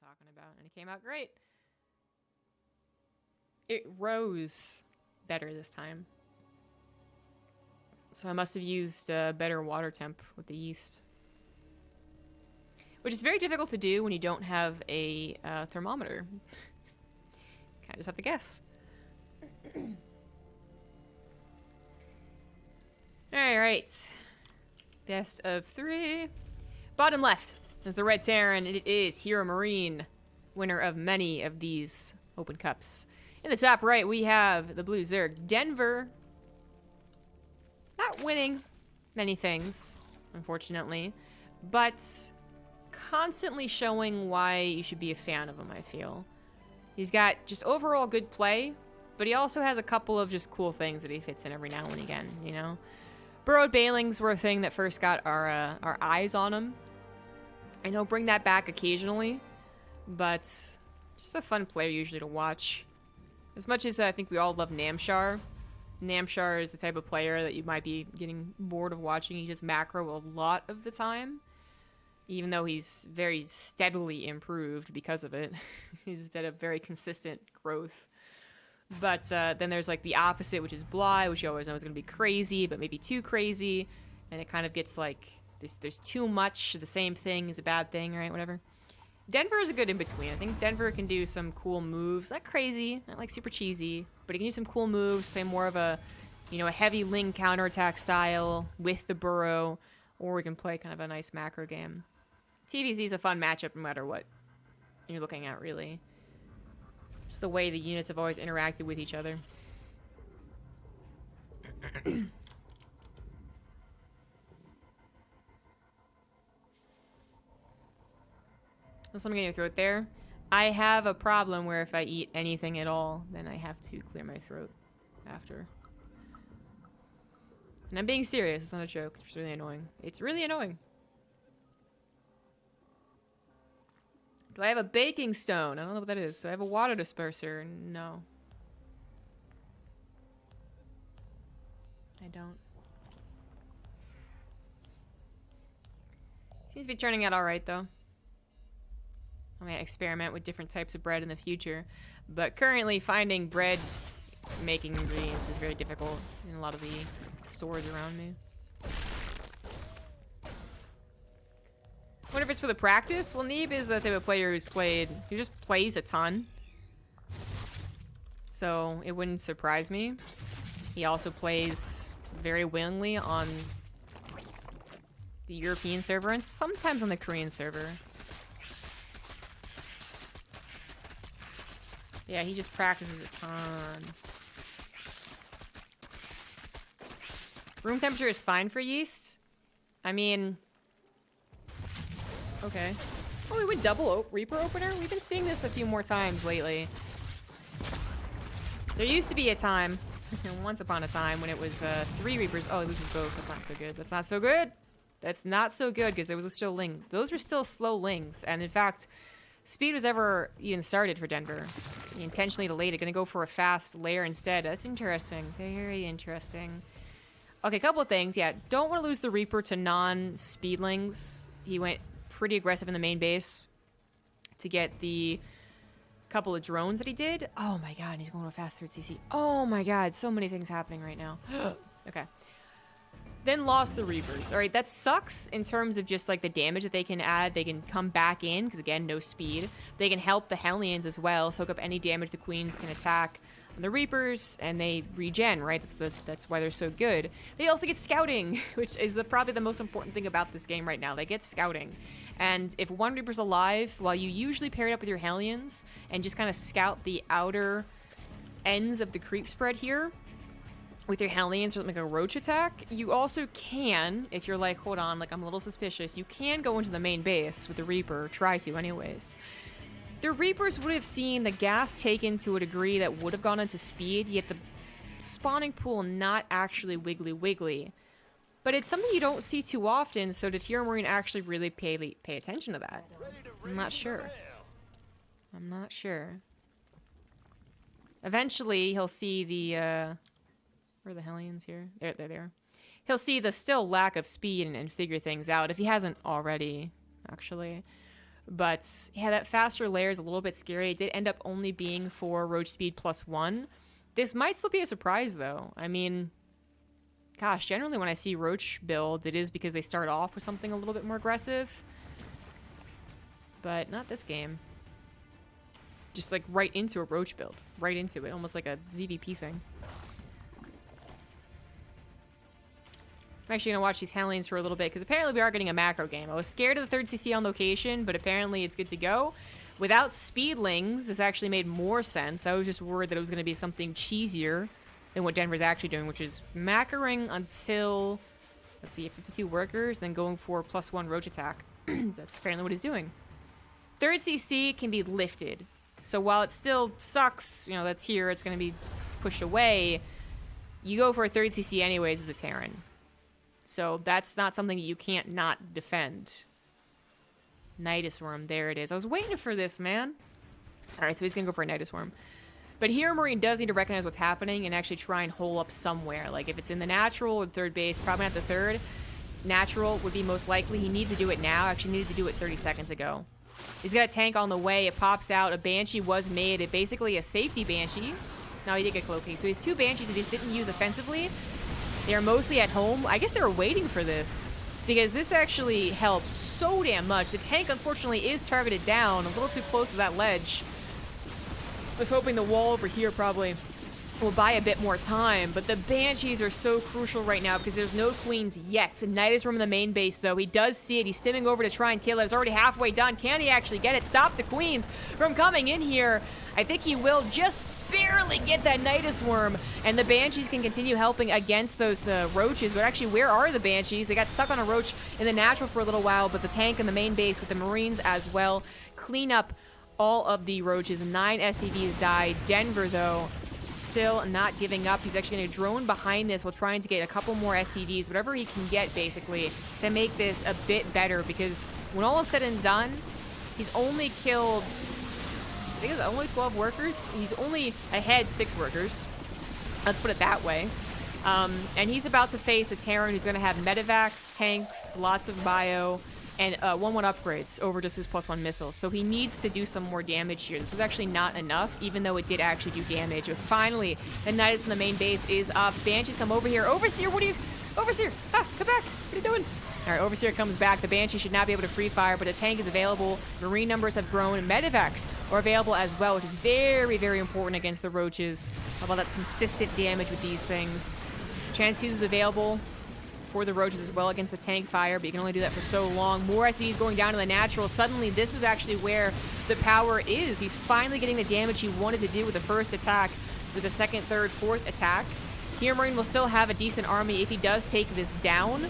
talking about, and it came out great. It rose better this time. So I must have used a better water temp with the yeast. Which is very difficult to do when you don't have a thermometer. Kind of just have to guess. Alright. Best of 3. Bottom left is the Red Terran, and it is HeRoMaRiNe, winner of many of these Open Cups. In the top right, we have the Blue Zerg. Denver, not winning many things, unfortunately, but constantly showing why you should be a fan of him, I feel. He's got just overall good play, but he also has a couple of just cool things that he fits in every now and again, you know? Burrowed Bailings were a thing that first got our eyes on him. And he'll bring that back occasionally, but just a fun player usually to watch. As much as I think we all love Namshar, Namshar is the type of player that you might be getting bored of watching. He does macro a lot of the time, even though he's very steadily improved because of it. He's been a very consistent growth. But then there's like the opposite, which is Bly, which you always know is going to be crazy, but maybe too crazy. And it kind of gets like, there's too much. The same thing is a bad thing, right? Whatever. Denver is a good in-between. I think Denver can do some cool moves. Not crazy, not like super cheesy, but he can do some cool moves, play more of a, you know, a heavy Ling counterattack style with the burrow, or we can play kind of a nice macro game. TVZ is a fun matchup no matter what you're looking at, really. Just the way the units have always interacted with each other. There's something in your throat there. I have a problem where if I eat anything at all, then I have to clear my throat after. And I'm being serious. It's not a joke. It's really annoying. It's really annoying. Do I have a baking stone? I don't know what that is. Do I have a water disperser? No. I don't. Seems to be turning out alright, though. I might experiment with different types of bread in the future. But currently, finding bread making ingredients is very difficult in a lot of the stores around me. What if it's for the practice? Well, Neeb is the type of player who just plays a ton. So it wouldn't surprise me. He also plays very willingly on the European server and sometimes on the Korean server. Yeah, he just practices a ton. Room temperature is fine for yeast. I mean... Okay. Oh, we went double Reaper opener? We've been seeing this a few more times lately. There used to be a time, once upon a time, when it was 3 Reapers. Oh, it loses both. That's not so good. That's not so good. That's not so good, because there was a still Ling. Those were still slow Lings. And in fact, speed was ever even started for Denver. He intentionally delayed it. Gonna go for a fast layer instead. That's interesting. Very interesting. Okay, a couple of things. Yeah, don't want to lose the Reaper to non-speedlings. He went pretty aggressive in the main base to get the couple of drones that he did. Oh my god, he's going to a fast 3rd CC. Oh my god, so many things happening right now. Okay. Then lost the Reapers. Alright, that sucks in terms of just like the damage that they can add. They can come back in, because again, no speed. They can help the Hellions as well, soak up any damage the Queens can attack the Reapers, and they regen, right? That's why they're so good. They also get scouting, which is probably the most important thing about this game right now. They get scouting. And if one Reaper's alive, while you usually pair it up with your Hellions and just kind of scout the outer ends of the creep spread here with your Hellions for like a roach attack, you also can, if you're like, hold on, like I'm a little suspicious, you can go into the main base with the Reaper, try to anyways. The Reapers would have seen the gas taken to a degree that would have gone into speed, yet the spawning pool not actually wiggly. But it's something you don't see too often, so did HeRoMaRiNe actually really pay attention to that? I'm not sure. I'm not sure. Eventually, he'll see the, where are the Hellions here? There. He'll see the still lack of speed and figure things out, if he hasn't already, actually. But yeah, that faster layer is a little bit scary. It did end up only being for roach speed +1. This might still be a surprise, though. I mean, gosh, generally when I see roach build, it is because they start off with something a little bit more aggressive. But not this game. Just like right into a roach build. Right into it. Almost like a ZVP thing. I'm actually going to watch these handlings for a little bit, because apparently we are getting a macro game. I was scared of the 3rd CC on location, but apparently it's good to go. Without speedlings, this actually made more sense. I was just worried that it was going to be something cheesier than what Denver's actually doing, which is macroing until, let's see, 52 workers, then going for +1 roach attack. That's apparently what he's doing. 3rd CC can be lifted. So while it still sucks, you know, that's here, it's going to be pushed away, you go for a 3rd CC anyways as a Terran. So that's not something that you can't not defend. Nidus Worm, there it is. I was waiting for this, man. Alright, so he's gonna go for a Nidus Worm. But HeRoMaRiNe does need to recognize what's happening and actually try and hole up somewhere. Like, if it's in the natural or 3rd base, probably not the 3rd. Natural would be most likely. He needs to do it now. Actually needed to do it 30 seconds ago. He's got a tank on the way. It pops out. A Banshee was made. It basically a safety Banshee. No, he did get Cloaking. So he has 2 Banshees that he just didn't use offensively. They are mostly at home. I guess they were waiting for this, because this actually helps so damn much. The tank, unfortunately, is targeted down, a little too close to that ledge. I was hoping the wall over here probably will buy a bit more time, but the Banshees are so crucial right now because there's no queens yet. Nidus Worm in the main base, though. He does see it. He's stimming over to try and kill it. It's already halfway done. Can he actually get it? Stop the queens from coming in here. I think he will just barely get that Nidus Worm, and the Banshees can continue helping against those roaches. But actually, where are the Banshees? They got stuck on a roach in the natural for a little while, but the tank in the main base with the Marines as well clean up all of the roaches. 9 SCVs died. Denver, though, still not giving up. He's actually going to drone behind this while trying to get a couple more SCVs, whatever he can get, basically, to make this a bit better, because when all is said and done, he's only killed, I think it's only 12 workers. He's only ahead 6 workers. Let's put it that way. And he's about to face a Terran who's going to have medevacs, tanks, lots of bio, and 1/1 upgrades over just his +1 missiles. So he needs to do some more damage here. This is actually not enough, even though it did actually do damage. But finally, the Nidus in the main base is up. Banshees come over here. Overseer, what are you? Overseer, come back. What are you doing? All right, Overseer comes back. The Banshee should not be able to free fire, but a tank is available. Marine numbers have grown. Medevacs are available as well, which is very, very important against the roaches. About that consistent damage with these things. Transfuse is available for the roaches as well against the tank fire, but you can only do that for so long. More SCVs going down to the natural. Suddenly, this is actually where the power is. He's finally getting the damage he wanted to do with the first attack, with the second, third, fourth attack. HeRoMaRiNe will still have a decent army if he does take this down,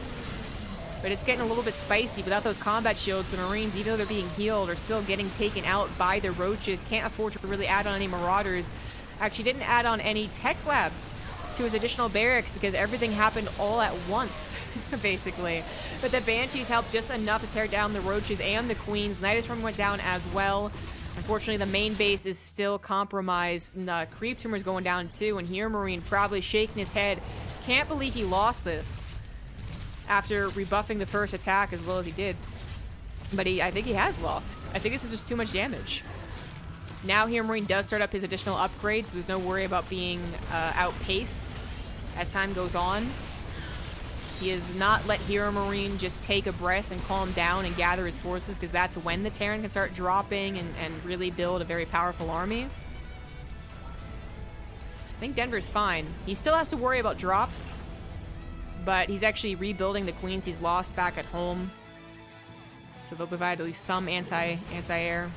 but it's getting a little bit spicy. Without those combat shields, the Marines, even though they're being healed, are still getting taken out by the roaches. Can't afford to really add on any Marauders. Actually didn't add on any tech labs to his additional barracks because everything happened all at once, basically. But the Banshees helped just enough to tear down the roaches and the queens. Nidus Worm went down as well. Unfortunately, the main base is still compromised. And the creep tumor's going down too, and HeRoMaRiNe probably shaking his head. Can't believe he lost this after rebuffing the first attack as well as he did. But I think he has lost. I think this is just too much damage. Now HeRoMaRiNe does start up his additional upgrades, so there's no worry about being outpaced as time goes on. He has not let HeRoMaRiNe just take a breath and calm down and gather his forces, because that's when the Terran can start dropping and really build a very powerful army. I think Denver's fine. He still has to worry about drops, but he's actually rebuilding the queens he's lost back at home. So they'll provide at least some anti-air.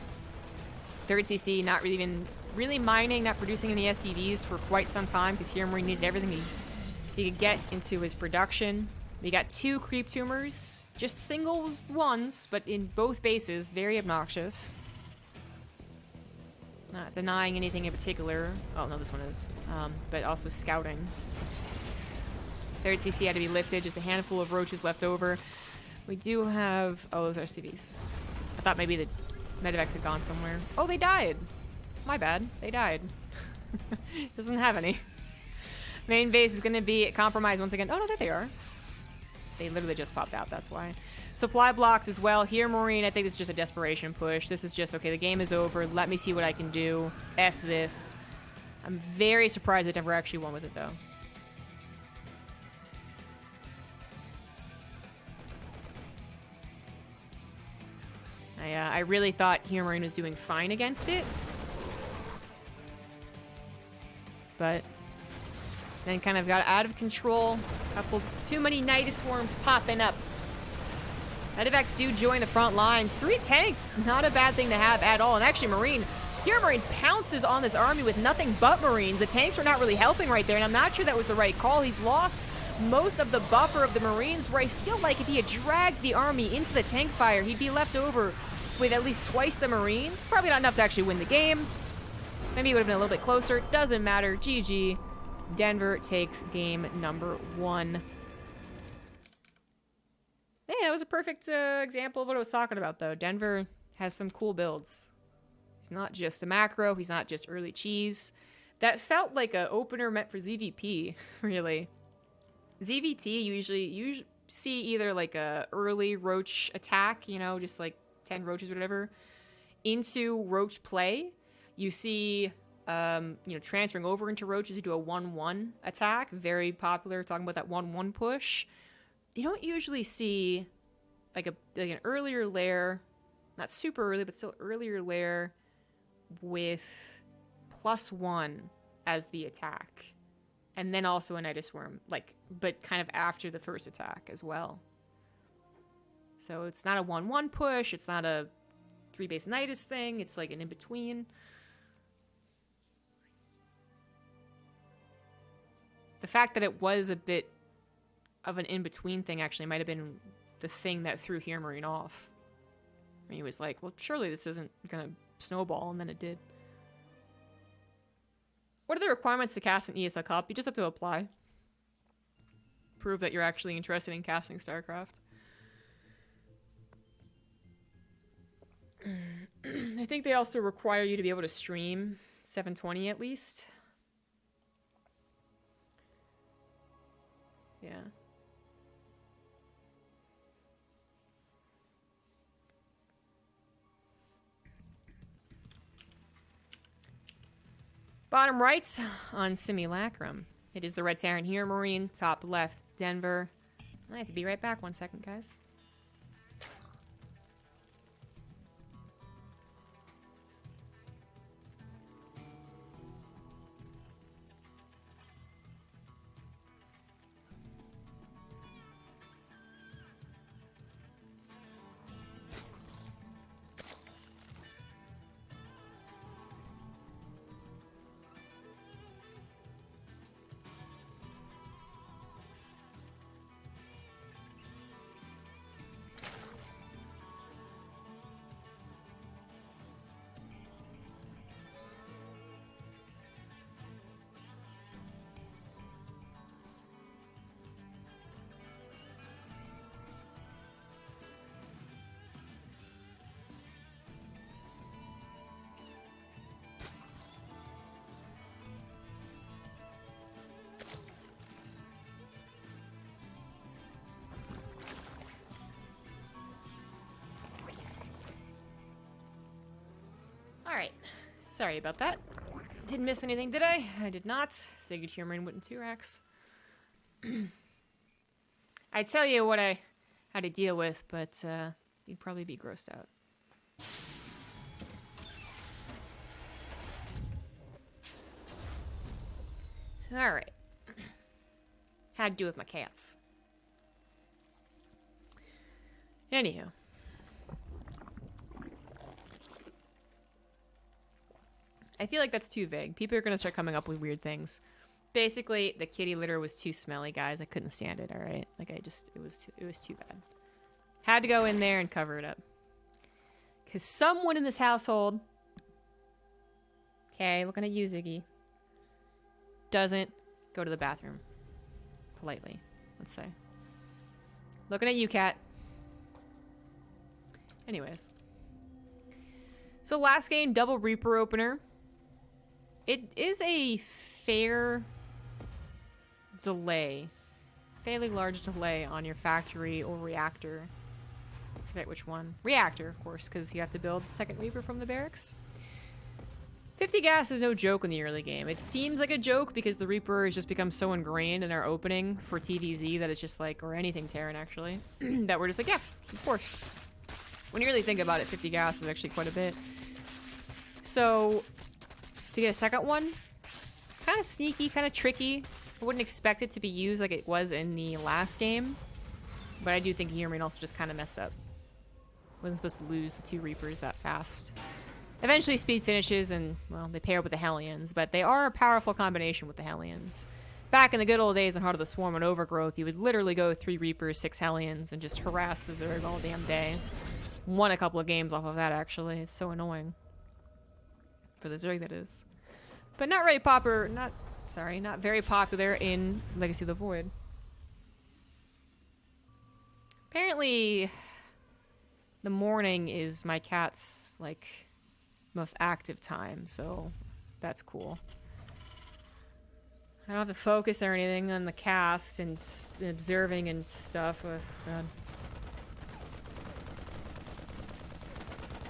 3rd CC not really even mining, not producing any SCVs for quite some time, because HeRoMaRiNe needed everything he could get into his production. We got 2 creep tumors, just single ones, but in both bases, very obnoxious. Not denying anything in particular. Oh no, this one is. But also scouting. 3rd CC had to be lifted, just a handful of roaches left over. We do have, oh, those are SCVs. I thought maybe the medevacs had gone somewhere. Oh, they died. My bad. They died. Doesn't have any. Main base is going to be compromised once again. Oh, no, there they are. They literally just popped out. That's why. Supply blocked as well. HeRoMaRiNe, I think it's just a desperation push. This is just, okay, the game is over. Let me see what I can do. F this. I'm very surprised that Denver actually won with it, though. I really thought HeRoMaRiNe was doing fine against it. But then kind of got out of control. Too many Nidus Swarms popping up. Medivacs do join the front lines. 3 tanks, not a bad thing to have at all. And actually, HeRoMaRiNe pounces on this army with nothing but Marines. The tanks were not really helping right there, and I'm not sure that was the right call. He's lost most of the buffer of the Marines, where I feel like if he had dragged the army into the tank fire, he'd be left over with at least twice the Marines. It's probably not enough to actually win the game. Maybe it would have been a little bit closer. Doesn't matter. GG. Denver takes game number 1. Yeah, that was a perfect example of what I was talking about, though. Denver has some cool builds. He's not just a macro. He's not just early cheese. That felt like an opener meant for ZVP, really. ZVT, you see either like a early roach attack, you know, just like 10 roaches or whatever, into roach play. You see, you know, transferring over into roaches to do a 1-1 attack. Very popular, talking about that 1-1 push. You don't usually see like an earlier layer, not super early, but still earlier layer with +1 as the attack. And then also a Nidus Worm, like, but kind of after the first attack as well. So it's not a 1-1 push, it's not a 3-base Nidus thing, it's like an in-between. The fact that it was a bit of an in-between thing actually might have been the thing that threw HeRoMaRiNe off. I mean, he was like, well, surely this isn't gonna snowball, and then it did. What are the requirements to cast an ESL Cup? You just have to apply. Prove that you're actually interested in casting Starcraft. I think they also require you to be able to stream 720 at least. Yeah. Bottom right on Simulacrum. It is the Red Terran HeRoMaRiNe. Top left, Denver. I have to be right back 1 second, guys. Alright. Sorry about that. Didn't miss anything, did I? I did not. Figured HeRoMaRiNe wouldn't 2-Rax. I tell you what I had to deal with, but you'd probably be grossed out. Alright. Had to do with my cats. Anywho. I feel like that's too vague. People are going to start coming up with weird things. Basically, the kitty litter was too smelly, guys. I couldn't stand it, all right? Like, it was too bad. Had to go in there and cover it up. Because someone in this household, okay, looking at you, Ziggy, doesn't go to the bathroom. Politely, let's say. Looking at you, cat. Anyways. So last game, double Reaper opener. It is a fair delay. Fairly large delay on your factory or reactor forget which one. Reactor, of course, because you have to build the second Reaper from the barracks. 50 gas is no joke in the early game. It seems like a joke because the Reaper has just become so ingrained in our opening for TVZ that it's just like, or anything Terran actually, that we're just like, yeah, of course. When you really think about it, 50 gas is actually quite a bit. So, to get a second one, kind of sneaky, kind of tricky. I wouldn't expect it to be used like it was in the last game, but I do think HeRoMaRiNe also just kind of messed up. Wasn't supposed to lose the 2 Reapers that fast. Eventually speed finishes and, well, they pair up with the Hellions, but they are a powerful combination with the Hellions. Back in the good old days on Heart of the Swarm and Overgrowth, you would literally go 3 Reapers, 6 Hellions, and just harass the Zerg all damn day. Won a couple of games off of that, actually. It's so annoying. For the Zerg, that is. But not very popular, not very popular in Legacy of the Void. Apparently, the morning is my cat's, like, most active time, so that's cool. I don't have to focus or anything on the cast and observing and stuff. Oh, God.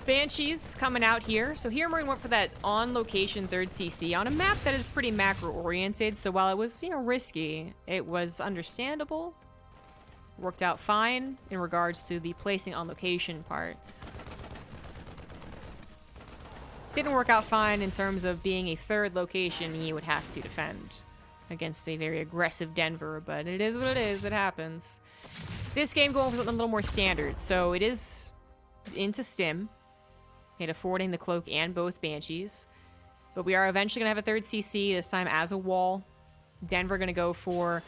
Banshees coming out here. So HeRoMaRiNe went for that on-location 3rd CC on a map that is pretty macro-oriented, so while it was, you know, risky, it was understandable. Worked out fine in regards to the placing on location part. Didn't work out fine in terms of being a 3rd location you would have to defend against a very aggressive Denver, but it is what it is. It happens. This game going for something a little more standard, so it is into Stim, and affording the Cloak and both Banshees. But we are eventually going to have a 3rd CC, this time as a wall. Denver going to go for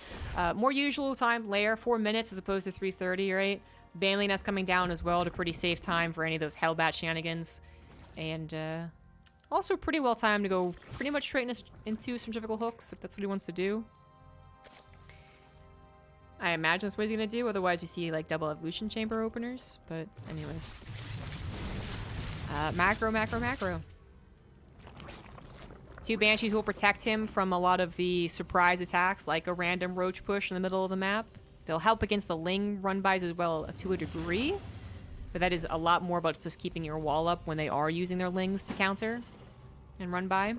more usual time, layer, 4 minutes as opposed to 3:30, right? Baneley Nest coming down as well at a pretty safe time for any of those Hellbat shenanigans. And also pretty well timed to go pretty much straight into centrifugal hooks, if that's what he wants to do. I imagine that's what he's going to do, otherwise we see like double evolution chamber openers. But anyways. Macro. 2 Banshees will protect him from a lot of the surprise attacks, like a random roach push in the middle of the map. They'll help against the Ling run-bys as well to a degree. But that is a lot more about just keeping your wall up when they are using their Lings to counter and run by.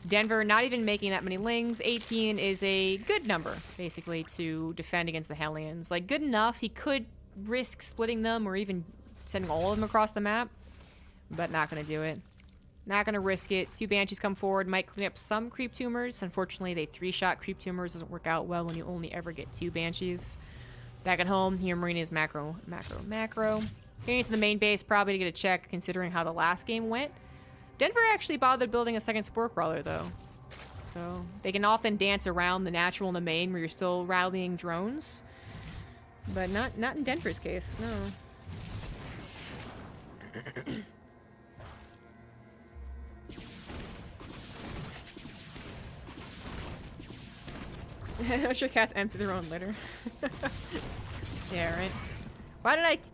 Denver not even making that many Lings. 18 is a good number, basically, to defend against the Hellions. Like, good enough. He could risk splitting them or even sending all of them across the map. But not going to do it. Not going to risk it. 2 Banshees come forward. Might clean up some creep tumors. Unfortunately, they 3-shot creep tumors. Doesn't work out well when you only ever get 2 Banshees. Back at home, HeRoMaRiNe is macro. Getting into the main base, probably to get a check, considering how the last game went. Denver actually bothered building a second Spore Crawler, though. So, they can often dance around the natural in the main, where you're still rallying drones. But not in Denver's case, no. I'm sure cats empty their own litter. Yeah, right.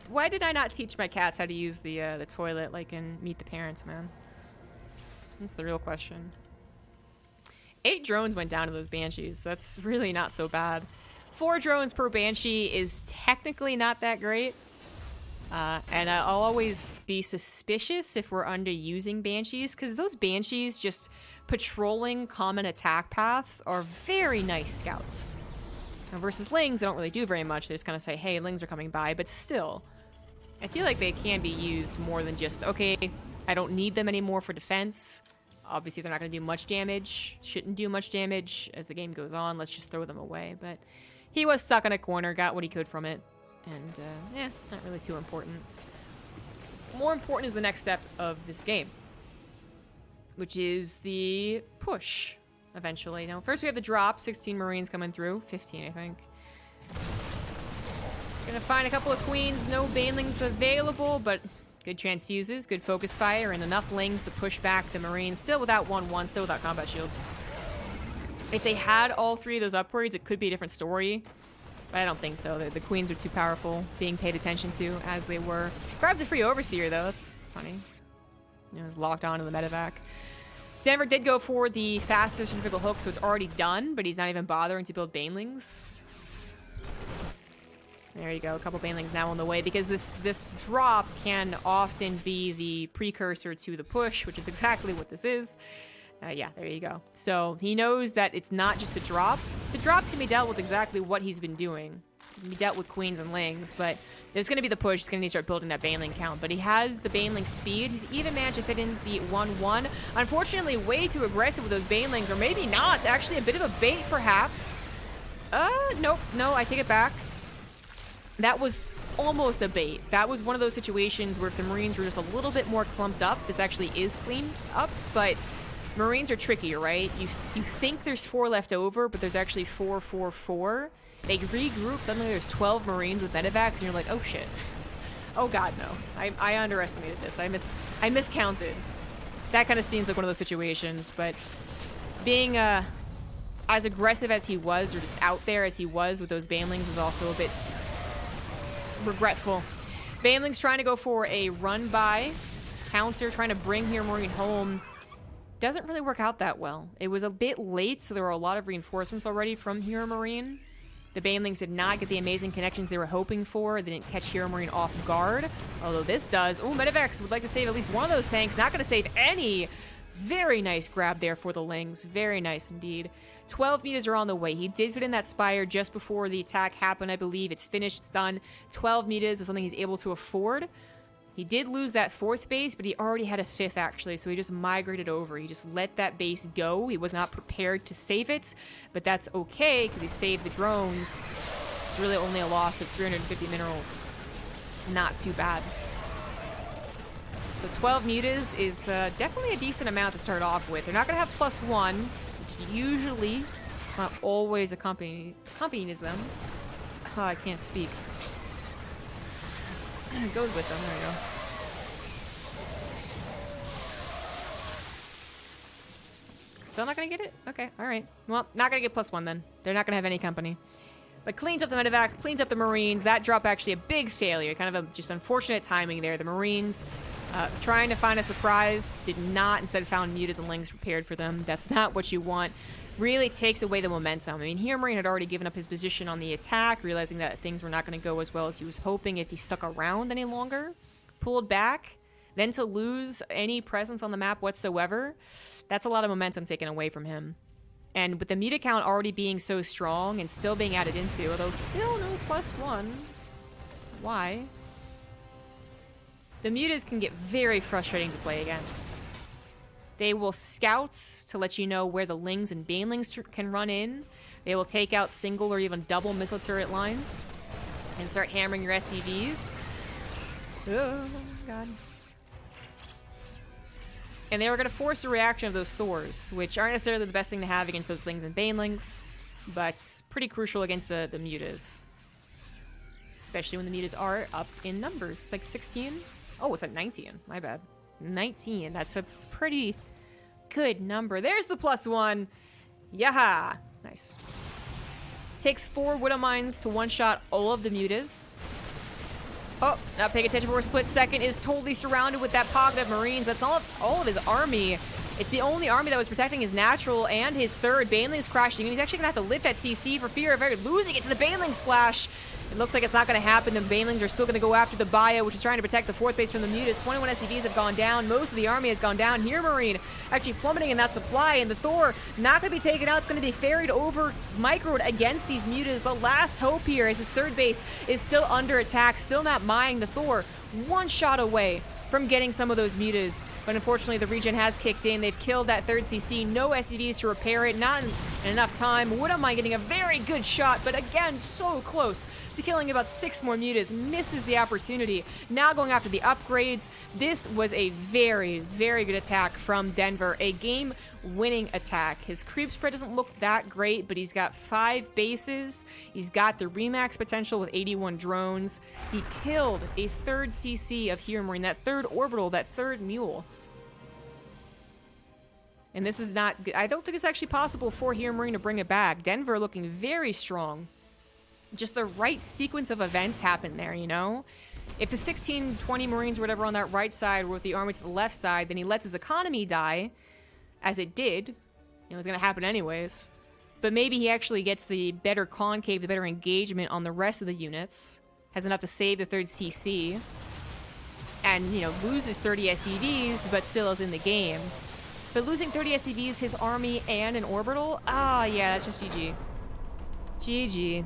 Why did I not teach my cats how to use the toilet like in Meet the Parents, man? That's the real question. 8 drones went down to those Banshees. That's really not so bad. 4 drones per Banshee is technically not that great. And I'll always be suspicious if we're underusing Banshees, because those Banshees just patrolling common attack paths are very nice scouts. Now, versus Lings, they don't really do very much. They just kind of say, hey, Lings are coming by, but still, I feel like they can be used more than just, okay, I don't need them anymore for defense. Obviously, they're not going to do much damage. Shouldn't do much damage as the game goes on. Let's just throw them away. But he was stuck in a corner, got what he could from it. And, yeah, not really too important. More important is the next step of this game, which is the push, eventually. Now, first we have the drop. 16 Marines coming through. 15, I think. Gonna find a couple of Queens. No Banelings available, but good transfuses, good focus fire, and enough Lings to push back the Marines. Still without 1-1, still without combat shields. If they had all 3 of those upgrades, it could be a different story. But I don't think so. The Queens are too powerful, being paid attention to as they were. Grabs a free Overseer, though. That's funny. You know, it's locked onto the medevac. Denver did go for the faster centrifugal hook, so it's already done, but he's not even bothering to build Banelings. There you go. A couple banelings now on the way, because this drop can often be the precursor to the push, which is exactly what this is. Yeah, there you go. So he knows that it's not just the drop. The drop can be dealt with exactly what he's been doing. It can be dealt with queens and lings, but there's going to be the push. He's going to need to start building that baneling count. But he has the baneling speed. He's even managed to fit in the 1-1. Unfortunately, way too aggressive with those banelings, or maybe not. Actually, a bit of a bait, perhaps. Nope. No, I take it back. That was almost a bait. That was one of those situations where if the Marines were just a little bit more clumped up, this actually is cleaned up, but Marines are tricky, right? You think there's 4 left over, but there's actually 4, 4, 4. They regroup, suddenly there's 12 Marines with medevacs, and you're like, oh shit. Oh god, no. I underestimated this. I miscounted. That kind of seems like one of those situations, but being as aggressive as he was, or just out there as he was with those banelings, was also a bit regretful. Banelings trying to go for a run-by counter, trying to bring HeRoMaRiNe home. Doesn't really work out that well. It was a bit late, so there were a lot of reinforcements already from HeRoMaRiNe. The banelings did not get the amazing connections they were hoping for. They didn't catch HeRoMaRiNe off guard, although this does. Oh, Medivacs would like to save at least one of those tanks. Not going to save any. Very nice grab there for the Lings. Very nice indeed. 12 meters are on the way. He did fit in that Spire just before the attack happened, I believe. It's finished. It's done. 12 meters is something he's able to afford. He did lose that 4th base, but he already had a 5th, actually, so he just migrated over. He just let that base go. He was not prepared to save it, but that's okay, because he saved the drones. It's really only a loss of 350 minerals. Not too bad. So 12 mutas is definitely a decent amount to start off with. They're not going to have +1, which usually, not always accompanies them. Oh, I can't speak. It goes with them. There we go. Still not gonna get it? Okay, alright. Well, not gonna get +1 then. They're not gonna have any company. But cleans up the medevacs, cleans up the Marines. That drop actually a big failure. Kind of a just unfortunate timing there. The Marines trying to find a surprise, did not. Instead found mutas and lings prepared for them. That's not what you want. Really takes away the momentum. I mean, HeRoMaRiNe had already given up his position on the attack, realizing that things were not going to go as well as he was hoping if he stuck around any longer. Pulled back. Then to lose any presence on the map whatsoever, that's a lot of momentum taken away from him. And with the muta count already being so strong and still being added into, although still no +1. Why? The mutas can get very frustrating to play against. They will scout to let you know where the lings and banelings can run in. They will take out single or even double missile turret lines and start hammering your SCVs. Oh, God. And they were going to force a reaction of those Thors, which aren't necessarily the best thing to have against those lings and banelings, but pretty crucial against the mutas. Especially when the mutas are up in numbers. It's like 16. Oh, it's like 19. My bad. 19. That's a pretty good number. There's the +1. Yaha. Nice. Takes 4 Widow Mines to one-shot all of the mutas. Oh, not paying attention for a split second. Is totally surrounded with that pocket of Marines. That's all of his army. It's the only army that was protecting his natural and his 3rd. Baneling's crashing, and he's actually going to have to lift that CC for fear of losing it to the Baneling splash. It looks like it's not going to happen. The Banelings are still going to go after the Bio, which is trying to protect the 4th base from the mutas. 21 SCVs have gone down. Most of the army has gone down. HeRoMaRiNe actually plummeting in that supply, and the Thor not going to be taken out. It's going to be ferried over microed against these mutas. The last hope here is his 3rd base is still under attack, still not mining the Thor. One shot away from getting some of those mutas, but unfortunately the regen has kicked in. They've killed that 3rd CC. No SCVs to repair it, not in enough time. Wouldn't mind getting a very good shot, but again, so close to killing about 6 more mutas. Misses the opportunity. Now going after the upgrades. This was a very, very good attack from Denver. A game-winning attack. His creep spread doesn't look that great, but he's got 5 bases. He's got the Remax potential with 81 drones. He killed a 3rd CC of HeRoMaRiNe, that 3rd orbital, that 3rd mule. And this is not good. I don't think it's actually possible for HeRoMaRiNe to bring it back. Denver looking very strong. Just the right sequence of events happened there, you know? If the 16, 20 Marines or whatever on that right side were with the army to the left side, then he lets his economy die, as it did. It was going to happen anyways. But maybe he actually gets the better concave, the better engagement on the rest of the units. has enough to save the third CC, and, you know, loses 30 SCVs, but still is in the game. But losing 30 SCVs, his army, and an orbital? Ah, yeah, that's just GG. GG.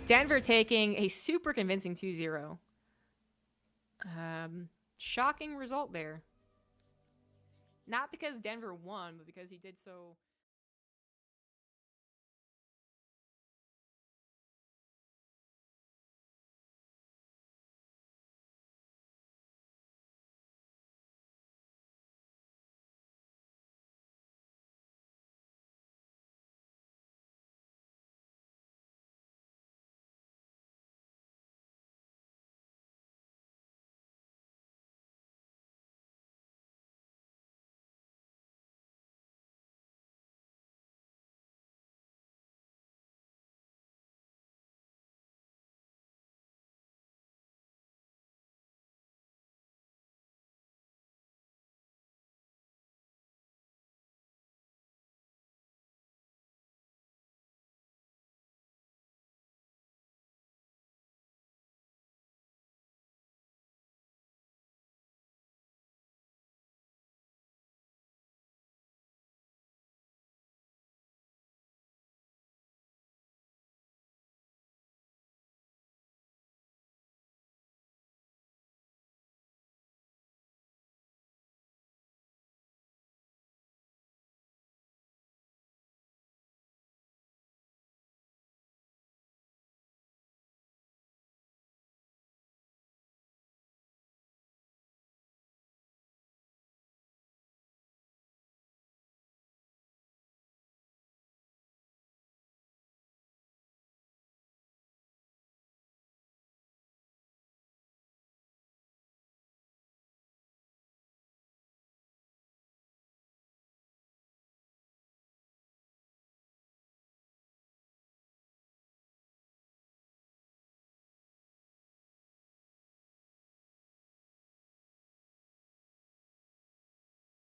Denver taking a super convincing 2-0. Shocking result there. Not because Denver won, but because he did so...